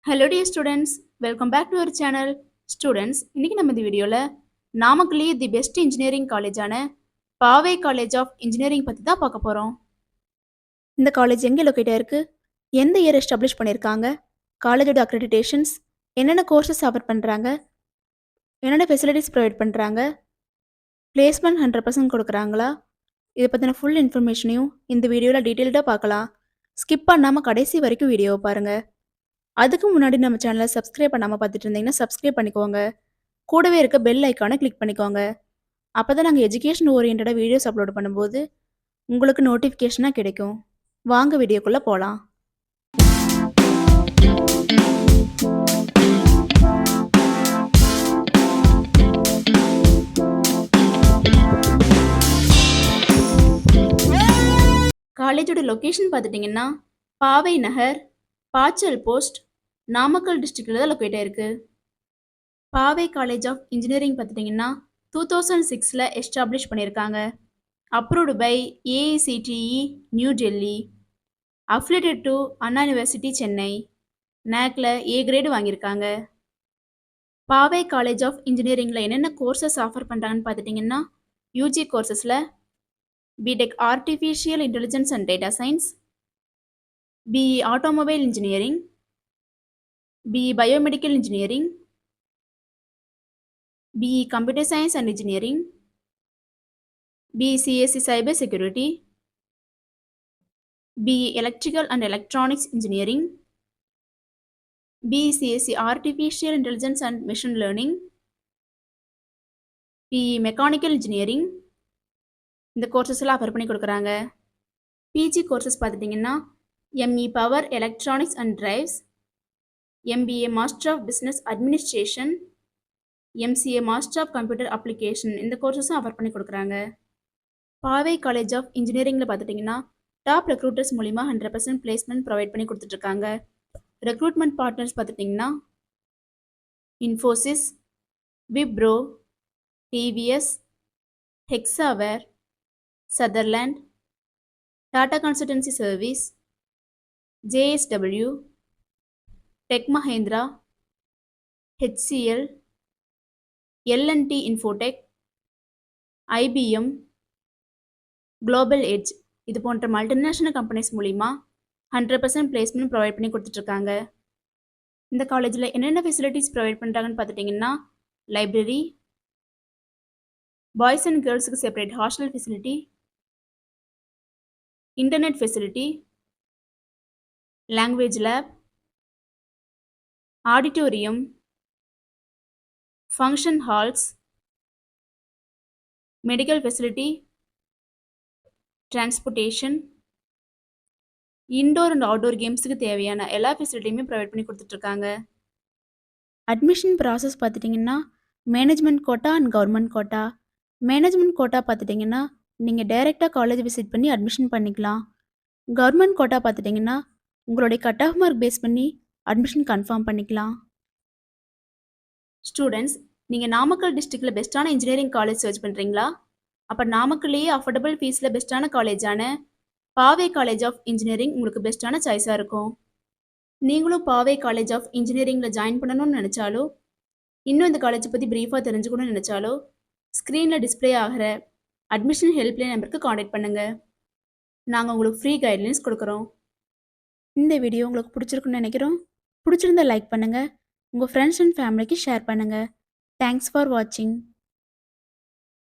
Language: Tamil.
Hello dear students, welcome back to our channel. Students, இன்னைக்கு நம்ம இந்த வீடியோல நாமக்கல்லே தி பெஸ்ட் இன்ஜினியரிங் காலேஜான பாவை காலேஜ் ஆஃப் இன்ஜினியரிங் பத்தி தான் பார்க்க போறோம். இந்த காலேஜ் எங்கே லொக்கேட் ஆயிருக்கு, எந்த இயர் எஸ்டாப்ளிஷ் பண்ணியிருக்காங்க, காலேஜோட அக்ரெடிடேஷன்ஸ், என்னென்ன கோர்சஸ் ஆஃபர் பண்ணுறாங்க, என்னென்ன ஃபெசிலிட்டிஸ் ப்ரொவைட் பண்ணுறாங்க, பிளேஸ்மெண்ட் 100% கொடுக்குறாங்களா, இதை பற்றின ஃபுல் இன்ஃபர்மேஷனையும் இந்த வீடியோவில் டீட்டெயில்டாக பார்க்கலாம். ஸ்கிப் பண்ணாமல் கடைசி வரைக்கும் வீடியோவை பாருங்கள். அதுக்கு முன்னாடி நம்ம சேனலை சப்ஸ்கிரைப் பண்ணாமல் பார்த்துட்டு இருந்தீங்கன்னா சப்ஸ்கிரைப் பண்ணிக்கோங்க. கூடவே இருக்க பெல் ஐக்கானை கிளிக் பண்ணிக்கோங்க. அப்போ தான் நாங்கள் எஜுகேஷன் ஓரியன்டாக வீடியோஸ் அப்லோட் பண்ணும்போது உங்களுக்கு நோட்டிஃபிகேஷனாக கிடைக்கும். வாங்க வீடியோக்குள்ளே போகலாம். காலேஜோட லொக்கேஷன் பார்த்துட்டிங்கன்னா பாவை நகர், பாச்சல் போஸ்ட், நாமக்கல் டிஸ்ட்ரிக்டில் தான் லொக்கேட் ஆயிருக்கு. பாவை காலேஜ் ஆஃப் இன்ஜினியரிங் பார்த்துட்டிங்கன்னா 2006 எஸ்டாப்ளிஷ் பண்ணியிருக்காங்க. Approved by AICTE New Delhi, affiliated to Anna university Chennai, நேக்கில் ஏ கிரேடு வாங்கியிருக்காங்க. பாவை காலேஜ் ஆஃப் இன்ஜினியரிங்கில் என்னென்ன கோர்சஸ் ஆஃபர் பண்ணுறாங்கன்னு பார்த்துட்டிங்கன்னா யூஜி கோர்சஸில் BTech artificial intelligence and data science, BE automobile engineering, BE biomedical engineering, BE Computer Science and Engineering, BE CSC Cyber Security, BE Electrical and Electronics Engineering, BE CSC Artificial Intelligence and Machine Learning, BE Mechanical Engineering. இந்த கோர்சஸ் எல்லாம் ஆஃபர் பண்ணி கொடுக்குறாங்க. பிஜி கோர்சஸ் பார்த்துட்டிங்கன்னா ME Power Electronics and Drives, MBA Master of Business Administration, MCA Master of Computer Application. இந்த கோர்சஸும் ஆஃபர் பண்ணி கொடுக்குறாங்க. பாவை காலேஜ் ஆஃப் இன்ஜினியரிங்கில் பார்த்துட்டிங்கன்னா டாப் ரெக்ரூட்டர்ஸ் மூலிமா 100% பிளேஸ்மெண்ட் ப்ரொவைட் பண்ணி கொடுத்துட்ருக்காங்க. ரெக்ரூட்மெண்ட் பார்ட்னர்ஸ் பார்த்துட்டிங்கன்னா Infosys, Wipro, TVS, Hexaware, Sutherland, Tata consultancy service, JSW, tech Mahindra, HCL, L&T Infotech, IBM, global edge இது போன்ற மல்டிநேஷ்னல் கம்பெனிஸ் மூலிமா 100% பிளேஸ்மெண்ட் ப்ரொவைட் பண்ணி கொடுத்துட்ருக்காங்க. இந்த காலேஜில் என்னென்ன ஃபெசிலிட்டிஸ் ப்ரொவைட் பண்ணுறாங்கன்னு பார்த்துட்டிங்கன்னா லைப்ரரி, பாய்ஸ் அண்ட் கேர்ள்ஸுக்கு separate hostel facility, internet facility, language lab, auditorium, function halls, medical facility, transportation, indoor and outdoor கேம்ஸுக்கு தேவையான எல்லா ஃபெசிலிட்டியுமே ப்ரொவைட் பண்ணி கொடுத்துட்ருக்காங்க. அட்மிஷன் ப்ராசஸ் பார்த்துட்டிங்கன்னா management quota and government quota. Management quota பார்த்துட்டிங்கன்னா நீங்கள் டைரெக்டாக காலேஜ் விசிட் பண்ணி அட்மிஷன் பண்ணிக்கலாம். கவர்மெண்ட் கோட்டா பார்த்துட்டிங்கன்னா உங்களுடைய கட் ஆஃப் மார்க் பேஸ் பண்ணி அட்மிஷன் கன்ஃபார்ம் பண்ணிக்கலாம். ஸ்டூடெண்ட்ஸ், நீங்கள் நாமக்கல் டிஸ்ட்ரிக்டில் பெஸ்ட்டான இன்ஜினியரிங் காலேஜ் சர்ச் பண்ணுறீங்களா? அப்போ நாமக்கல்லையே அஃபோர்டபுள் ஃபீஸில் பெஸ்ட்டான காலேஜான பாவை காலேஜ் ஆஃப் இன்ஜினியரிங் உங்களுக்கு பெஸ்ட்டான சாய்ஸாக இருக்கும். நீங்களும் பாவை காலேஜ் ஆஃப் இன்ஜினியரிங்கில் ஜாயின் பண்ணணும்னு நினச்சாலோ, இன்னும் இந்த காலேஜை பற்றி ப்ரீஃபாக தெரிஞ்சுக்கணும்னு நினச்சாலோ ஸ்க்ரீனில் டிஸ்பிளே ஆகிற அட்மிஷன் ஹெல்ப்லைன் நம்பருக்கு காண்டாக்ட் பண்ணுங்கள். நாங்கள் உங்களுக்கு ஃப்ரீ கைட்லைன்ஸ் கொடுக்குறோம். இந்த வீடியோ உங்களுக்கு பிடிச்சிருக்குன்னு நினைக்கிறோம். பிடிச்சிருந்தா லைக் பண்ணுங்கள், உங்கள் ஃப்ரெண்ட்ஸ் அண்ட் ஃபேமிலிக்கு ஷேர் பண்ணுங்கள். தேங்க்ஸ் ஃபார் வாட்சிங்.